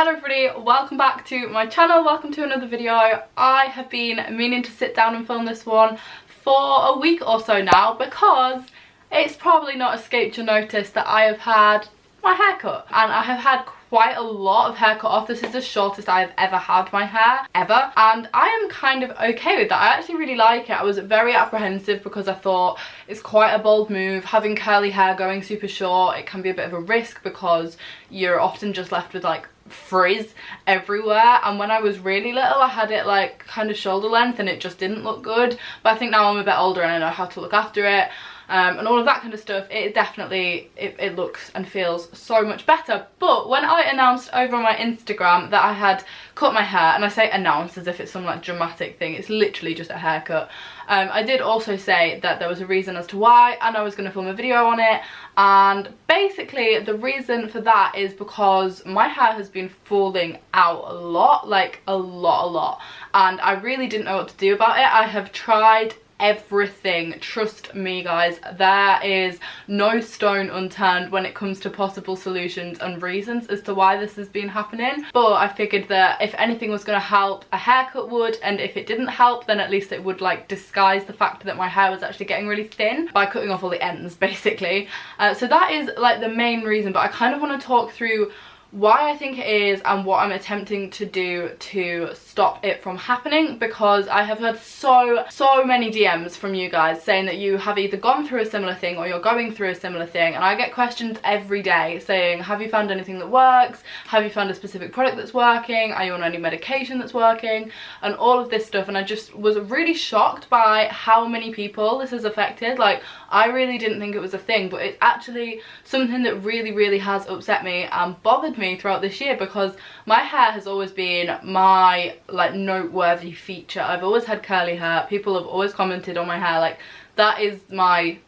Hello everybody, welcome back to my channel, welcome to another video. I have been meaning to sit down and film this one for a week or so now because it's probably not escaped your notice that I have had my hair cut, and I have had quite a lot of hair cut off. This is the shortest I have ever had my hair, ever, and I am kind of okay with that. I actually really like it. I was very apprehensive because I thought it's quite a bold move. Having curly hair going super short, it can be a bit of a risk because you're often just left with like frizz everywhere, and when I was really little I had it like kind of shoulder length and it just didn't look good, but I think now I'm a bit older and I know how to look after it. And all of that kind of stuff, it definitely, it looks and feels so much better. But when I announced over on my Instagram that I had cut my hair, and I say announced as if it's some like dramatic thing, it's literally just a haircut. I did also say that there was a reason as to why, and I was going to film a video on it. And basically the reason for that is because my hair has been falling out a lot, like a lot. And I really didn't know what to do about it. I have tried everything, trust me guys, there is no stone unturned when it comes to possible solutions and reasons as to why this has been happening. But I figured that if anything was going to help, a haircut would, and if it didn't help then at least it would like disguise the fact that my hair was actually getting really thin by cutting off all the ends basically. So that is like the main reason, but I kind of want to talk through why I think it is and what I'm attempting to do to stop it from happening, because I have had so many DMs from you guys saying that you have either gone through a similar thing or you're going through a similar thing, and I get questions every day saying, have you found anything that works? Have you found a specific product that's working? Are you on any medication that's working? And all of this stuff, and I just was really shocked by how many people this has affected. Like, I really didn't think it was a thing, but it's actually something that really has upset me and bothered me throughout this year, because my hair has always been my like noteworthy feature. I've always had curly hair. People have always commented on my hair like that is my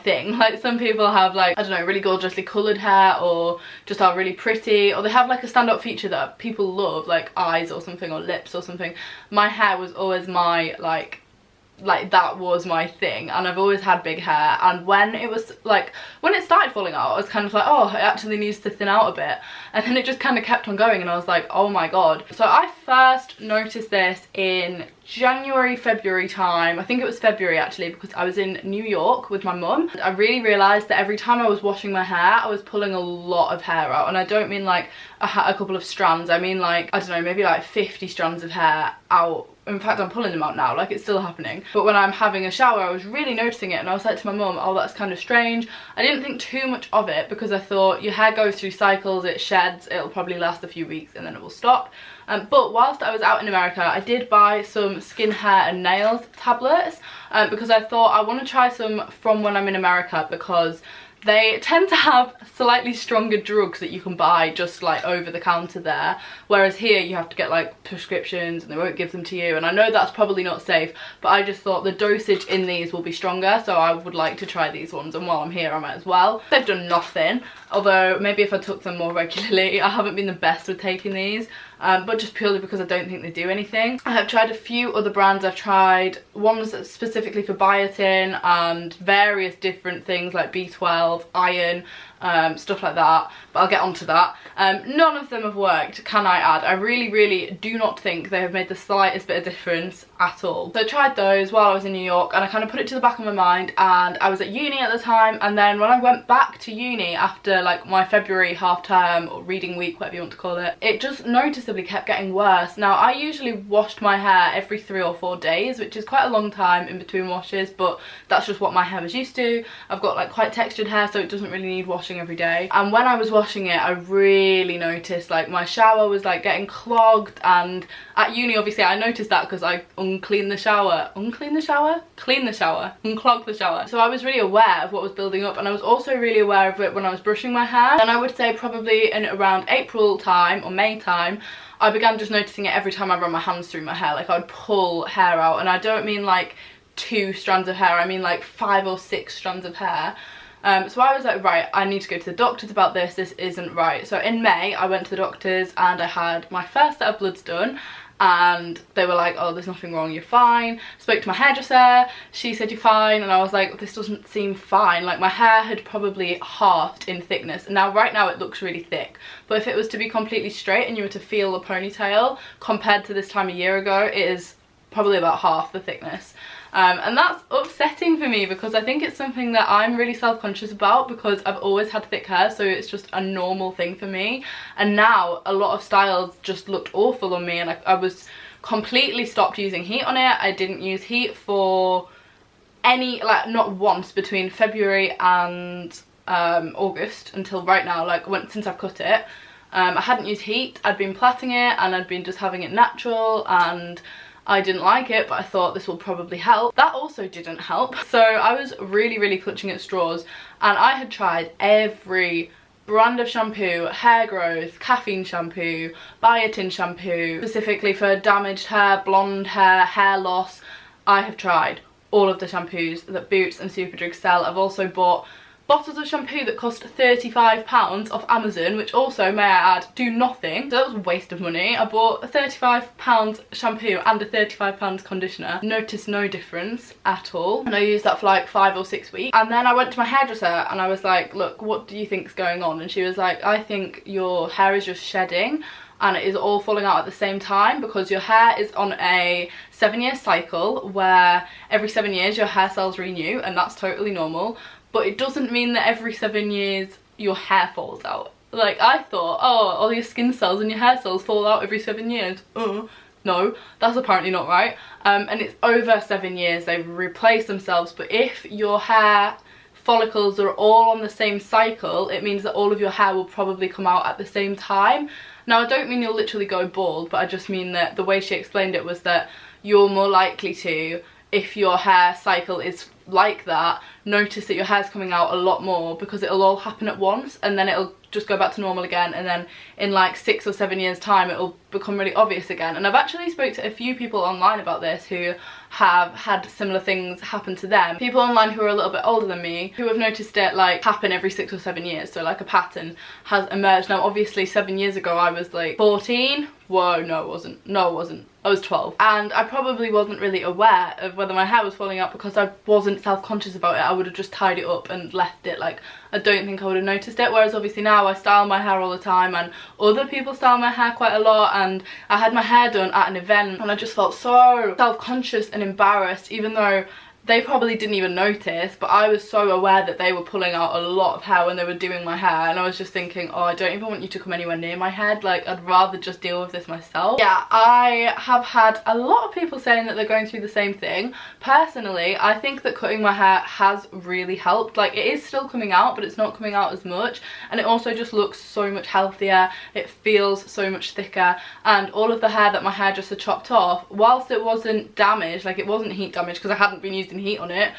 thing. Like, some people have like, I don't know, really gorgeously coloured hair or just are really pretty, or they have like a standout feature that people love, like eyes or something, or lips or something. My hair was always my like that was my thing, and I've always had big hair. And when it was like, when it started falling out, I was kind of like, oh, it actually needs to thin out a bit, and then it just kind of kept on going, and I was like, oh my god. So I first noticed this in January, February time. I think it was February actually, because I was in New York with my mum. I really realised that every time I was washing my hair I was pulling a lot of hair out, and I don't mean like a couple of strands, I mean like, I don't know, maybe like 50 strands of hair out. In fact, I'm pulling them out now, like it's still happening. But when I'm having a shower I was really noticing it, and I was like to my mum, oh, that's kind of strange. I didn't think too much of it because I thought your hair goes through cycles, it sheds, it'll probably last a few weeks and then it will stop. But whilst I was out in America I did buy some skin, hair and nails tablets because I thought I want to try some from when I'm in America, because they tend to have slightly stronger drugs that you can buy just like over the counter there, whereas here you have to get like prescriptions and they won't give them to you, and I know that's probably not safe, but I just thought the dosage in these will be stronger, so I would like to try these ones, and while I'm here I might as well. They've done nothing, although maybe if I took them more regularly. I haven't been the best with taking these, but just purely because I don't think they do anything. I have tried a few other brands. I've tried ones specifically for biotin and various different things like B12, iron, stuff like that, but I'll get onto that. None of them have worked, can I add. I really do not think they have made the slightest bit of difference at all. So I tried those while I was in New York, and I kind of put it to the back of my mind, and I was at uni at the time, and then when I went back to uni after like my February half term or reading week, whatever you want to call it, it just noticeably kept getting worse. Now I usually washed my hair every 3 or 4 days, which is quite a long time in between washes, but that's just what my hair was used to. I've got like quite textured hair, so it doesn't really need washing every day. And when I was washing it I really noticed like my shower was like getting clogged, and at uni obviously I noticed that because I uncleaned the shower, unclogged the shower. So I was really aware of what was building up, and I was also really aware of it when I was brushing my hair. And I would say probably in around April time or May time I began just noticing it every time I ran my hands through my hair. Like I would pull hair out, and I don't mean like 2 strands of hair, I mean like 5 or 6 strands of hair. So I was like, right, I need to go to the doctors about this isn't right. So in May I went to the doctors and I had my first set of bloods done, and they were like, oh, there's nothing wrong, you're fine. Spoke to my hairdresser, she said you're fine, and I was like, this doesn't seem fine. Like, my hair had probably halved in thickness, and now right now it looks really thick, but if it was to be completely straight and you were to feel a ponytail compared to this time a year ago, it is probably about half the thickness. And that's upsetting for me, because I think it's something that I'm really self-conscious about, because I've always had thick hair, so it's just a normal thing for me. And now a lot of styles just looked awful on me, and I was completely stopped using heat on it. I didn't use heat for any, like, not once between February and August until right now, like since I've cut it. I hadn't used heat, I'd been plaiting it, and I'd been just having it natural, and I didn't like it, but I thought this will probably help. That also didn't help. So I was really clutching at straws, and I had tried every brand of shampoo, hair growth, caffeine shampoo, biotin shampoo, specifically for damaged hair, blonde hair, hair loss. I have tried all of the shampoos that Boots and Superdrug sell. I've also bought bottles of shampoo that cost £35 off Amazon, which also, may I add, do nothing. So that was a waste of money. I bought a £35 shampoo and a £35 conditioner. Noticed no difference at all. And I used that for like 5 or 6 weeks. And then I went to my hairdresser and I was like, look, what do you think's going on? And she was like, I think your hair is just shedding and it is all falling out at the same time, because your hair is on a 7-year cycle where every 7 years your hair cells renew, and that's totally normal. But it doesn't mean that every 7 years your hair falls out. Like, I thought, oh, all your skin cells and your hair cells fall out every 7 years. No, that's apparently not right. And it's over 7 years they've replaced themselves. But if your hair follicles are all on the same cycle, it means that all of your hair will probably come out at the same time. Now, I don't mean you'll literally go bald, but I just mean that the way she explained it was that you're more likely to, if your hair cycle is like that, notice that your hair's coming out a lot more, because it'll all happen at once and then it'll just go back to normal again, and then in like 6 or 7 years time it'll become really obvious again. And I've actually spoke to a few people online about this who have had similar things happen to them. People online who are a little bit older than me, who have noticed it like happen every 6 or 7 years, so like a pattern has emerged. Now obviously 7 years ago I was like 14. Whoa, no it wasn't. I was 12, and I probably wasn't really aware of whether my hair was falling out because I wasn't self-conscious about it. I would have just tied it up and left it. Like, I don't think I would have noticed it, whereas obviously now I style my hair all the time, and other people style my hair quite a lot. And I had my hair done at an event and I just felt so self-conscious and embarrassed, even though they probably didn't even notice, but I was so aware that they were pulling out a lot of hair when they were doing my hair, and I was just thinking, oh, I don't even want you to come anywhere near my head. Like, I'd rather just deal with this myself. Yeah, I have had a lot of people saying that they're going through the same thing. Personally, I think that cutting my hair has really helped. Like, it is still coming out, but it's not coming out as much, and it also just looks so much healthier. It feels so much thicker, and all of the hair that my hairdresser chopped off, whilst it wasn't damaged, like it wasn't heat damage because I hadn't been using heat on it,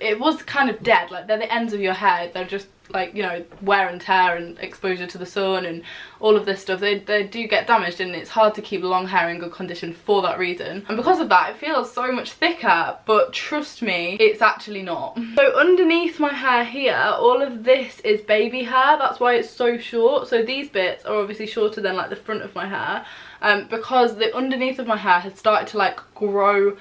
it was kind of dead. Like, they're the ends of your hair, they're just like, you know, wear and tear and exposure to the sun and all of this stuff. They do get damaged, and it's hard to keep long hair in good condition for that reason, and because of that it feels so much thicker. But trust me, it's actually not. So underneath my hair here, all of this is baby hair. That's why it's so short. So these bits are obviously shorter than like the front of my hair, because the underneath of my hair has started to like grow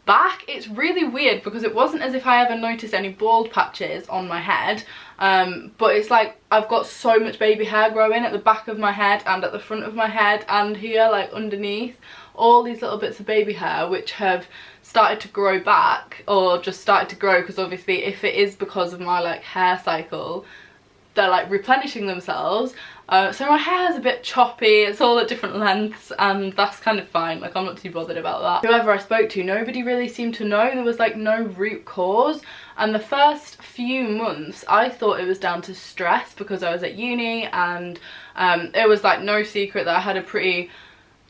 back. It's really weird because it wasn't as if I ever noticed any bald patches on my head, but it's like I've got so much baby hair growing at the back of my head and at the front of my head and here, like underneath, all these little bits of baby hair which have started to grow back, or just started to grow, because obviously if it is because of my like hair cycle, they're like replenishing themselves. So my hair is a bit choppy, it's all at different lengths, and that's kind of fine. Like, I'm not too bothered about that. Whoever I spoke to, nobody really seemed to know. There was like no root cause, and the first few months I thought it was down to stress because I was at uni, and it was like no secret that I had a pretty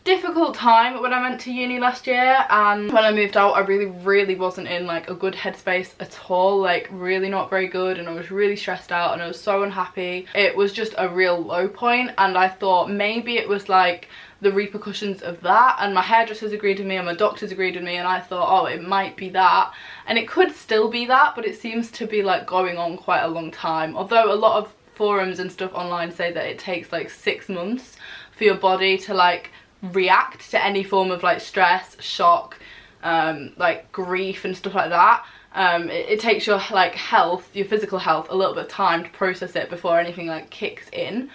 difficult time when I went to uni last year, and when I moved out I really wasn't in like a good headspace at all, like really not very good, and I was really stressed out and I was so unhappy. It was just a real low point, and I thought maybe it was like the repercussions of that, and my hairdressers agreed with me and my doctors agreed with me, and I thought, oh, it might be that, and it could still be that, but it seems to be like going on quite a long time. Although a lot of forums and stuff online say that it takes like 6 months for your body to like react to any form of like stress, shock, like grief and stuff like that. It takes your like health, your physical health, a little bit of time to process it before anything like kicks in,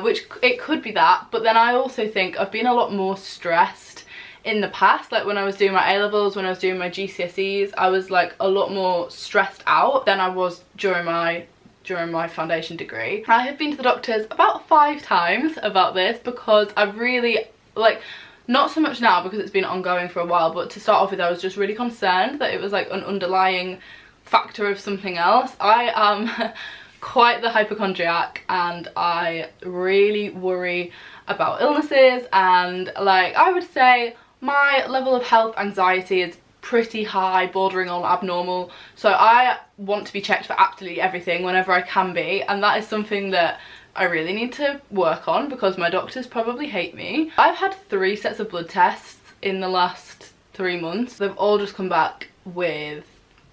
which it could be that. But then I also think I've been a lot more stressed in the past, like when I was doing my A-levels, when I was doing my GCSEs, I was like a lot more stressed out than I was during my foundation degree. I have been to the doctors about 5 times about this because I've really, like, not so much now because it's been ongoing for a while, but to start off with I was just really concerned that it was like an underlying factor of something else. I am quite the hypochondriac and I really worry about illnesses, and like I would say my level of health anxiety is pretty high, bordering on abnormal, so I want to be checked for absolutely everything whenever I can be, and that is something that I really need to work on because my doctors probably hate me. I've had 3 sets of blood tests in the last 3 months. They've all just come back with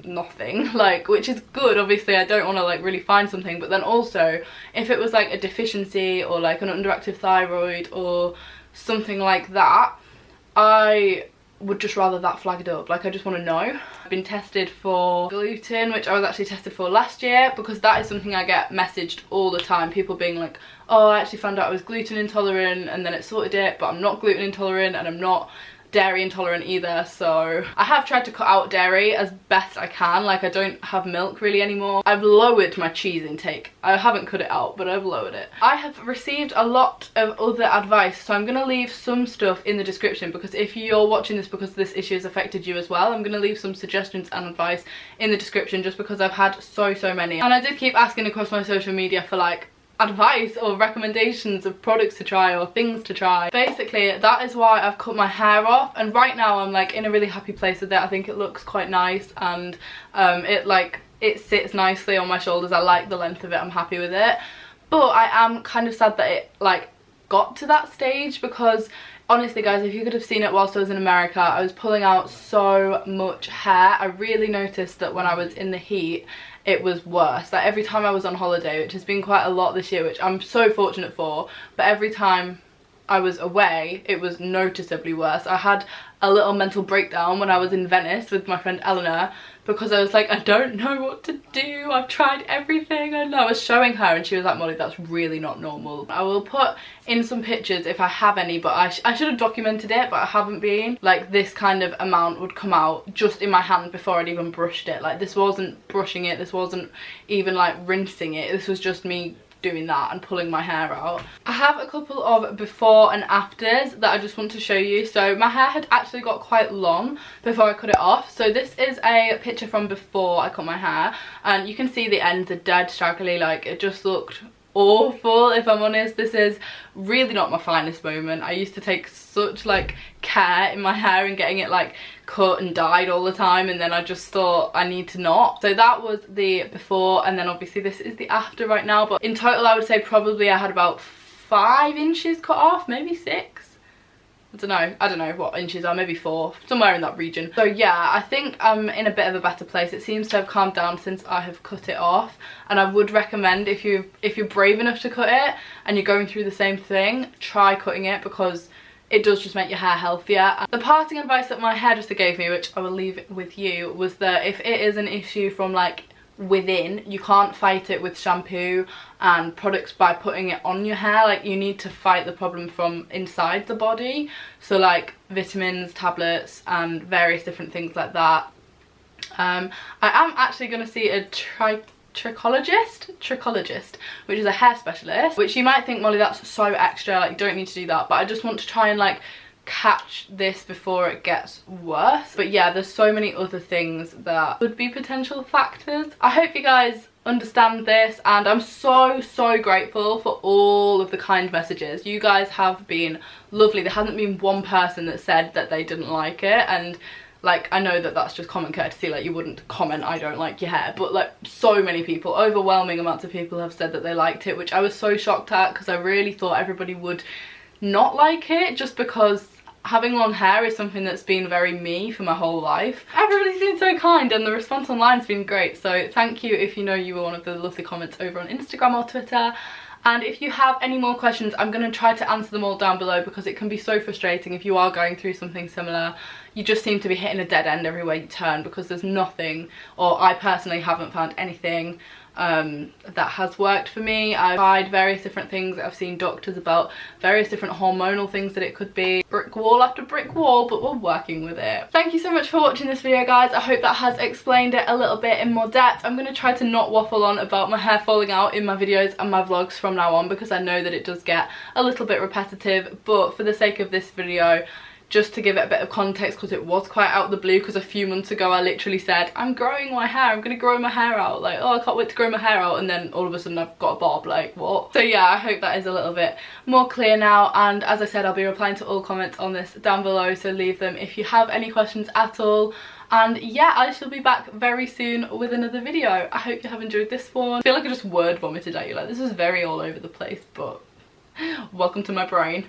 nothing, like, which is good. Obviously I don't want to like really find something, but then also if it was like a deficiency or like an underactive thyroid or something like that, I would just rather that flagged up. Like, I just want to know. I've been tested for gluten, which I was actually tested for last year, because that is something I get messaged all the time, people being like, oh, I actually found out I was gluten intolerant and then it sorted it, but I'm not gluten intolerant and I'm not dairy intolerant either. So I have tried to cut out dairy as best I can. Like, I don't have milk really anymore. I've lowered my cheese intake. I haven't cut it out, but I've lowered it. I have received a lot of other advice, so I'm gonna leave some stuff in the description, because if you're watching this because this issue has affected you as well, I'm gonna leave some suggestions and advice in the description, just because I've had so many. And I did keep asking across my social media for like advice or recommendations of products to try or things to try. Basically, that is why I've cut my hair off, and right now I'm like in a really happy place with it. I think it looks quite nice, and it sits nicely on my shoulders. I like the length of it, I'm happy with it. But I am kind of sad that it like got to that stage, because honestly guys, if you could have seen it whilst I was in America, I was pulling out so much hair. I really noticed that when I was in the heat it was worse. Like, every time I was on holiday, which has been quite a lot this year, which I'm so fortunate for, but every time I was away it was noticeably worse. I had a little mental breakdown when I was in Venice with my friend Eleanor, because I was like, I don't know what to do, I've tried everything, and I was showing her and she was like, Molly, that's really not normal. I will put in some pictures if I have any, but I should have documented it, but I haven't been. Like, this kind of amount would come out just in my hand before I'd even brushed it. Like, this wasn't brushing it, this wasn't even like rinsing it, this was just me doing that and pulling my hair out. I have a couple of before and afters that I just want to show you. So my hair had actually got quite long before I cut it off. So this is a picture from before I cut my hair, and you can see the ends are dead straggly. Like, it just looked awful, if I'm honest. This is really not my finest moment. I used to take such like care in my hair and getting it like cut and dyed all the time, and then I just thought I need to not. So that was the before, and then obviously this is the after right now. But in total I would say probably I had about 5 inches cut off, maybe 6. I don't know what inches are, maybe 4, somewhere in that region. So yeah, I think I'm in a bit of a better place. It seems to have calmed down since I have cut it off, and I would recommend, if you're brave enough to cut it and you're going through the same thing, try cutting it, because it does just make your hair healthier. The parting advice that my hairdresser gave me, which I will leave with you, was that if it is an issue from like within, you can't fight it with shampoo and products by putting it on your hair. Like, you need to fight the problem from inside the body, so like vitamins, tablets and various different things like that. I am actually going to see a trichologist, which is a hair specialist, which you might think, Molly, that's so extra, like you don't need to do that, but I just want to try and like catch this before it gets worse. But yeah, there's so many other things that could be potential factors. I hope you guys understand this, and I'm so grateful for all of the kind messages. You guys have been lovely. There hasn't been one person that said that they didn't like it, and like, I know that that's just common courtesy, like you wouldn't comment I don't like your hair, but like so many people, overwhelming amounts of people have said that they liked it, which I was so shocked at, because I really thought everybody would not like it, just because having long hair is something that's been very me for my whole life. Everybody's been so kind and the response online has been great, so thank you if you know you were one of the lovely comments over on Instagram or Twitter. And if you have any more questions, I'm going to try to answer them all down below, because it can be so frustrating if you are going through something similar. You just seem to be hitting a dead end everywhere you turn, because there's nothing, or I personally haven't found anything that has worked for me. I've tried various different things. I've seen doctors about various different hormonal things that it could be. Brick wall after brick wall, but we're working with it. Thank you so much for watching this video, guys. I hope that has explained it a little bit in more depth. I'm going to try to not waffle on about my hair falling out in my videos and my vlogs from now on, because I know that it does get a little bit repetitive, but for the sake of this video, just to give it a bit of context, because it was quite out of the blue, because a few months ago I literally said, I'm growing my hair, I'm gonna grow my hair out, like, oh, I can't wait to grow my hair out, and then all of a sudden I've got a bob, like, what? So yeah, I hope that is a little bit more clear now, and as I said, I'll be replying to all comments on this down below, so leave them if you have any questions at all. And yeah, I shall be back very soon with another video. I hope you have enjoyed this one. I feel like I just word vomited at you, like, this is very all over the place, but welcome to my brain.